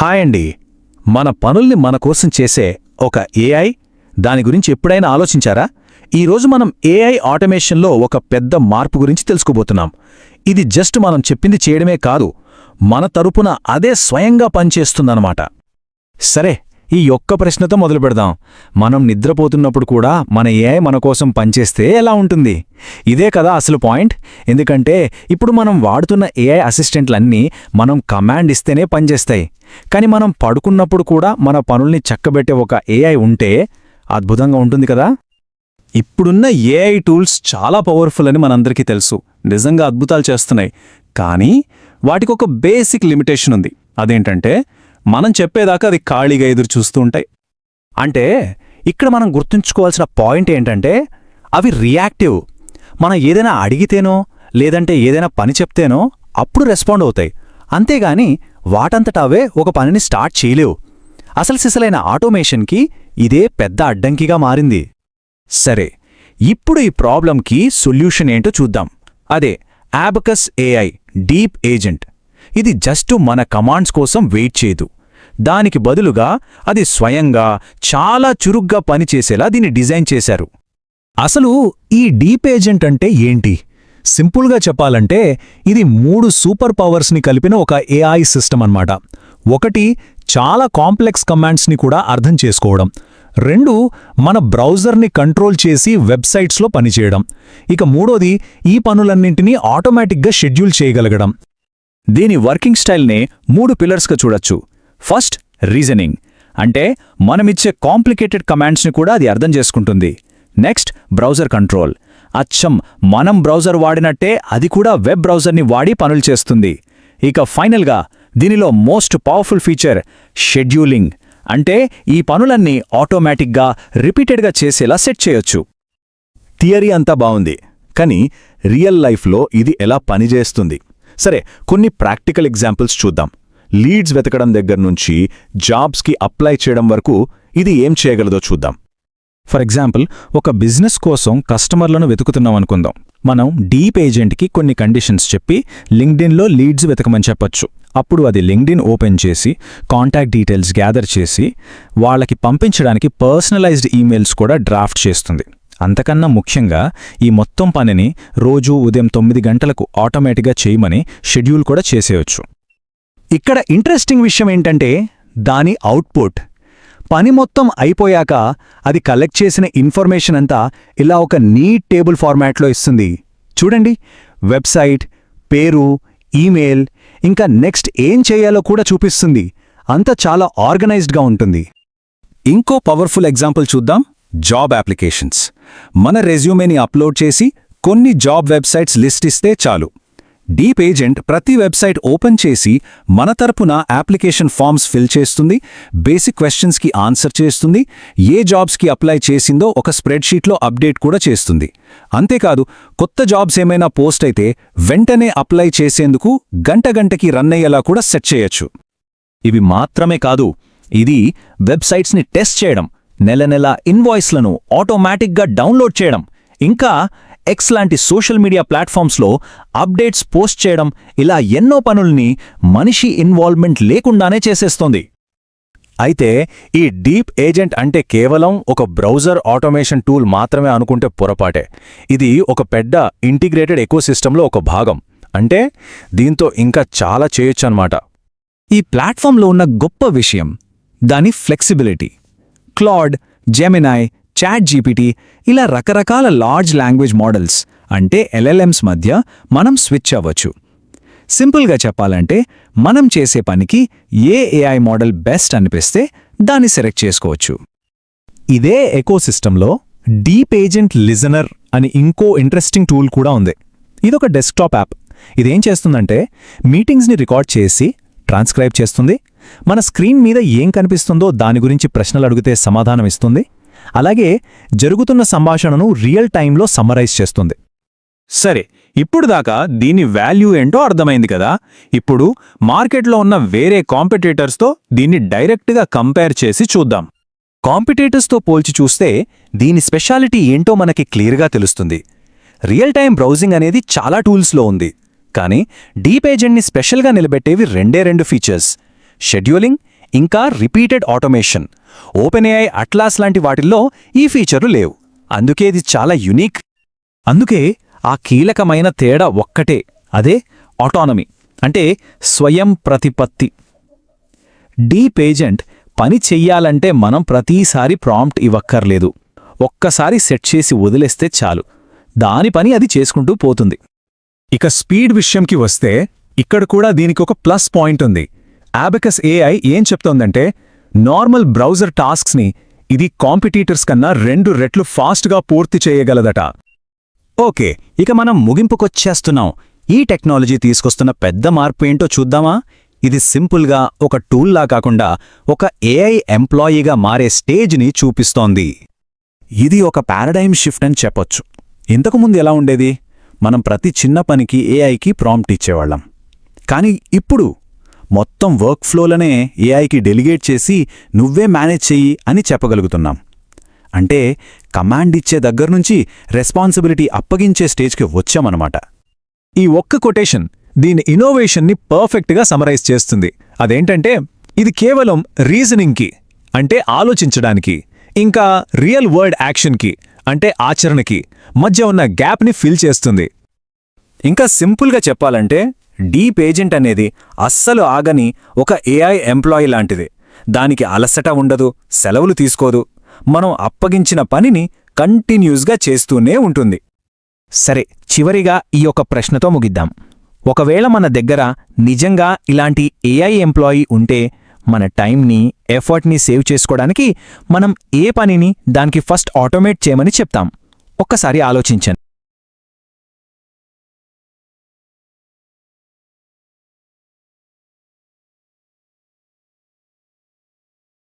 Hi అండి. మన పనుల్ని మన కోసం చేసే ఒక ఏఐ, దాని గురించి ఎప్పుడైనా ఆలోచించారా? ఈరోజు మనం ఏఐ ఆటోమేషన్లో ఒక పెద్ద మార్పు గురించి తెలుసుకోబోతున్నాం. ఇది జస్ట్ మనం చెప్పింది చేయడమే కాదు, మన తరపున అదే స్వయంగా పనిచేస్తుందన్నమాట. సరే, ఈ ఒక్క ప్రశ్నతో మొదలు పెడదాం. మనం నిద్రపోతున్నప్పుడు కూడా మన ఏఐ మన కోసం పనిచేస్తే ఎలా ఉంటుంది? ఇదే కదా అసలు పాయింట్. ఎందుకంటే ఇప్పుడు మనం వాడుతున్న ఏఐ అసిస్టెంట్లన్నీ మనం కమాండ్ ఇస్తేనే పనిచేస్తాయి. కానీ మనం పడుకున్నప్పుడు కూడా మన పనుల్ని చక్కబెట్టే ఒక ఏఐ ఉంటే అద్భుతంగా ఉంటుంది కదా. ఇప్పుడున్న ఏఐ టూల్స్ చాలా పవర్ఫుల్ అని మనందరికీ తెలుసు, నిజంగా అద్భుతాలు చేస్తున్నాయి. కానీ వాటికొక బేసిక్ లిమిటేషన్ ఉంది. అదేంటంటే మనం చెప్పేదాకా అది ఖాళీగా ఎదురు చూస్తూ ఉంటాయి. అంటే ఇక్కడ మనం గుర్తుంచుకోవాల్సిన పాయింట్ ఏంటంటే అవి రియాక్టివ్. మనం ఏదైనా అడిగితేనో లేదంటే ఏదైనా పని చెప్తేనో అప్పుడు రెస్పాండ్ అవుతాయి. అంతేగాని వాటంతటా అవే ఒక పనిని స్టార్ట్ చేయలేవు. అసలు సిసలైన ఆటోమేషన్కి ఇదే పెద్ద అడ్డంకిగా మారింది. సరే, ఇప్పుడు ఈ ప్రాబ్లంకి సొల్యూషన్ ఏంటో చూద్దాం. అదే అబాకస్ ఏఐ డీప్ ఏజెంట్. ఇది జస్ట్ మన కమాండ్స్ కోసం వెయిట్ చేయదు. దానికి బదులుగా అది స్వయంగా చాలా చురుగ్గా పనిచేసేలా దీన్ని డిజైన్ చేశారు. అసలు ఈ డీప్ ఏజెంట్ అంటే ఏంటి? సింపుల్గా చెప్పాలంటే ఇది 3 సూపర్ పవర్స్ని కలిపిన ఒక ఏఐ సిస్టమ్ అన్నమాట. ఒకటి, చాలా కాంప్లెక్స్ కమాండ్స్ని కూడా అర్థం చేసుకోవడం. 2, మన బ్రౌజర్ని కంట్రోల్ చేసి వెబ్సైట్స్లో పనిచేయడం. ఇక మూడోది, ఈ పనులన్నింటినీ ఆటోమేటిక్గా షెడ్యూల్ చేయగలగడం. దీని వర్కింగ్ స్టైల్నే 3 పిల్లర్స్గా చూడొచ్చు. First, reasoning. అంటే మనమిచ్చే కాంప్లికేటెడ్ కమాండ్స్ని కూడా అది అర్థం చేసుకుంటుంది. Next, browser control. అచ్చం మనం బ్రౌజర్ వాడినట్టే అది కూడా వెబ్ బ్రౌజర్ని వాడి పనులు చేస్తుంది. ఇక ఫైనల్గా దీనిలో మోస్ట్ పవర్ఫుల్ ఫీచర్ షెడ్యూలింగ్. అంటే ఈ పనులన్నీ ఆటోమేటిక్గా రిపీటెడ్గా చేసేలా సెట్ చేయొచ్చు. థియరీ అంతా బావుంది, కానీ రియల్ లైఫ్లో ఇది ఎలా పనిచేస్తుంది? సరే, కొన్ని ప్రాక్టికల్ ఎగ్జాంపుల్స్ చూద్దాం. లీడ్స్ వెతకడం దగ్గర్నుంచి జాబ్స్కి అప్లై చేయడం వరకు ఇది ఏం చేయగలదో చూద్దాం. ఫర్ ఎగ్జాంపుల్, ఒక బిజినెస్ కోసం కస్టమర్లను వెతుకుతున్నాం అనుకుందాం. మనం డీప్ ఏజెంట్కి కొన్ని కండిషన్స్ చెప్పి లింక్డ్ఇన్లో లీడ్స్ వెతకమని చెప్పొచ్చు. అప్పుడు అది లింక్డ్ఇన్ ఓపెన్ చేసి కాంటాక్ట్ డీటెయిల్స్ గ్యాదర్ చేసి వాళ్ళకి పంపించడానికి పర్సనలైజ్డ్ ఈమెయిల్స్ కూడా డ్రాఫ్ట్ చేస్తుంది. అంతకన్నా ముఖ్యంగా ఈ మొత్తం పనిని రోజూ ఉదయం 9 గంటలకు ఆటోమేటిక్గా చేయమని షెడ్యూల్ కూడా చేసేయొచ్చు. ఇక్కడ ఇంట్రెస్టింగ్ విషయం ఏంటంటే దాని అవుట్పుట్. పని మొత్తం అయిపోయాక అది కలెక్ట్ చేసిన ఇన్ఫర్మేషన్ అంతా ఇలా ఒక నీట్ టేబుల్ ఫార్మాట్లో ఇస్తుంది. చూడండి, వెబ్సైట్, పేరు, ఈమెయిల్, ఇంకా నెక్స్ట్ ఏం చేయాలో కూడా చూపిస్తుంది. అంతా చాలా ఆర్గనైజ్డ్గా ఉంటుంది. ఇంకో పవర్ఫుల్ ఎగ్జాంపుల్ చూద్దాం. Job applications. మన రెజ్యూమేని అప్లోడ్ చేసి కొన్ని జాబ్ వెబ్సైట్స్ లిస్ట్ ఇస్తే చాలు. డీప్ ఏజెంట్ ప్రతి వెబ్సైట్ ఓపెన్ చేసి మన తరపున అప్లికేషన్ ఫామ్స్ ఫిల్ చేస్తుంది, బేసిక్ క్వశ్చన్స్కి ఆన్సర్ చేస్తుంది, ఏ జాబ్స్కి అప్లై చేసిందో ఒక స్ప్రెడ్షీట్లో అప్డేట్ కూడా చేస్తుంది. అంతేకాదు, కొత్త జాబ్స్ ఏమైనా పోస్ట్ అయితే వెంటనే అప్లై చేసేందుకు గంటకి రన్ అయ్యేలా కూడా సెట్ చేయొచ్చు. ఇవి మాత్రమే కాదు, ఇది వెబ్సైట్స్ని టెస్ట్ చేయడం, నెల ఇన్వాయిస్లను ఆటోమేటిక్గా డౌన్లోడ్ చేయడం, ఇంకా ఎక్స్ లాంటి సోషల్ మీడియా ప్లాట్ఫామ్స్లో అప్డేట్స్ పోస్ట్ చేయడం, ఇలా ఎన్నో పనుల్ని మనిషి ఇన్వాల్వ్మెంట్ లేకుండానే చేసేస్తోంది. అయితే ఈ డీప్ ఏజెంట్ అంటే కేవలం ఒక బ్రౌజర్ ఆటోమేషన్ టూల్ మాత్రమే అనుకుంటే పొరపాటే. ఇది ఒక పెద్ద ఇంటిగ్రేటెడ్ ఎకోసిస్టంలో ఒక భాగం. అంటే దీంతో ఇంకా చాలా చేయొచ్చన్నమాట. ఈ ప్లాట్ఫామ్లో ఉన్న గొప్ప విషయం దాని flexibility. Claude, Gemini, ChatGPT ఇలా రకరకాల లార్జ్ లాంగ్వేజ్ మోడల్స్ అంటే ఎల్ఎల్ఎమ్స్ మధ్య మనం స్విచ్ అవ్వచ్చు. సింపుల్గా చెప్పాలంటే మనం చేసే పనికి ఏ ఏఐ మోడల్ బెస్ట్ అనిపిస్తే దాన్ని సెలెక్ట్ చేసుకోవచ్చు. ఇదే ఎకోసిస్టంలో డీప్ ఏజెంట్ లిజనర్ అని ఇంకో ఇంట్రెస్టింగ్ టూల్ కూడా ఉంది. ఇదొక డెస్క్టాప్ యాప్. ఇదేం చేస్తుందంటే మీటింగ్స్ని రికార్డ్ చేసి ట్రాన్స్క్రైబ్ చేస్తుంది, మన స్క్రీన్ మీద ఏం కనిపిస్తుందో దాని గురించి ప్రశ్నలు అడిగితే సమాధానం ఇస్తుంది, అలాగే జరుగుతున్న సంభాషణను రియల్ టైంలో సమ్మరైజ్ చేస్తుంది. సరే, ఇప్పుడు దాకా దీని వాల్యూ ఏంటో అర్థమైంది కదా. ఇప్పుడు మార్కెట్లో ఉన్న వేరే కాంపిటీటర్స్తో దీన్ని డైరెక్ట్గా కంపేర్ చేసి చూద్దాం. కాంపిటీటర్స్తో పోల్చి చూస్తే దీని స్పెషాలిటీ ఏంటో మనకి క్లియర్గా తెలుస్తుంది. రియల్ టైం బ్రౌజింగ్ అనేది చాలా టూల్స్లో ఉంది, కానీ డీప్ ఏజెంట్ని స్పెషల్గా నిలబెట్టేవి 2 ఫీచర్స్: షెడ్యూలింగ్, ఇంకా రిపీటెడ్ ఆటోమేషన్. ఓపెన్ఏఐ అట్లాస్ లాంటి వాటిల్లో ఈ ఫీచర్లు లేవు. అందుకే ఇది చాలా యునిక్. అందుకే ఆ కీలకమైన తేడా ఒక్కటే, అదే ఆటోనమీ, అంటే స్వయం ప్రతిపత్తి. డీప్ ఏజెంట్ పని చెయ్యాలంటే మనం ప్రతీసారి ప్రాంప్ట్ ఇవ్వక్కర్లేదు. ఒక్కసారి సెట్ చేసి వదిలేస్తే చాలు, దాని పని అది చేసుకుంటూ పోతుంది. ఇక స్పీడ్ విషయంకి వస్తే ఇక్కడ కూడా దీనికొక ప్లస్ పాయింట్ ఉంది. అబాకస్ ఏఐ ఏం చెప్తోందంటే నార్మల్ బ్రౌజర్ టాస్క్స్ని ఇది కాంపిటీటర్స్ కన్నా 2 రెట్లు ఫాస్ట్గా పూర్తి చేయగలదట. ఓకే, ఇక మనం ముగింపుకొచ్చేస్తున్నాం. ఈ టెక్నాలజీ తీసుకొస్తున్న పెద్ద మార్పు ఏంటో చూద్దామా? ఇది సింపుల్గా ఒక టూల్లా కాకుండా ఒక ఏఐ ఎంప్లాయీగా మారే స్టేజ్ని చూపిస్తోంది. ఇది ఒక పారాడైమ్ షిఫ్ట్ అని చెప్పొచ్చు. ఇంతకుముందు ఎలా ఉండేది? మనం ప్రతి చిన్న పనికి ఏఐకి ప్రాంప్ట్ ఇచ్చేవాళ్ళం. కానీ ఇప్పుడు మొత్తం వర్క్ ఫ్లోలనే ఏఐకి డెలిగేట్ చేసి నువ్వే మేనేజ్ చెయ్యి అని చెప్పగలుగుతున్నాం. అంటే కమాండ్ ఇచ్చే దగ్గర్నుంచి రెస్పాన్సిబిలిటీ అప్పగించే స్టేజ్కి వచ్చామన్నమాట. ఈ ఒక్క కొటేషన్ దీని ఇన్నోవేషన్ని పర్ఫెక్ట్గా సమరైజ్ చేస్తుంది. అదేంటంటే ఇది కేవలం రీజనింగ్కి, అంటే ఆలోచించడానికి, ఇంకా రియల్ వరల్డ్ యాక్షన్కి, అంటే ఆచరణకి మధ్య ఉన్న గ్యాప్ని ఫిల్ చేస్తుంది. ఇంకా సింపుల్గా చెప్పాలంటే డీప్ ఏజెంట్ అనేది అస్సలు ఆగని ఒక ఏఐ ఎంప్లాయీ లాంటిదే. దానికి అలసట ఉండదు, సెలవులు తీసుకోదు. మనం అప్పగించిన పనిని కంటిన్యూస్గా చేస్తూనే ఉంటుంది. సరే, చివరిగా ఈ ఒక ప్రశ్నతో ముగిద్దాం. ఒకవేళ మన దగ్గర నిజంగా ఇలాంటి ఏఐ ఎంప్లాయీ ఉంటే మన టైంని, ఎఫర్ట్ని సేవ్ చేసుకోవడానికి మనం ఏ పనిని దానికి ఫస్ట్ ఆటోమేట్ చేయమని చెప్తాం? ఒక్కసారి ఆలోచించండి.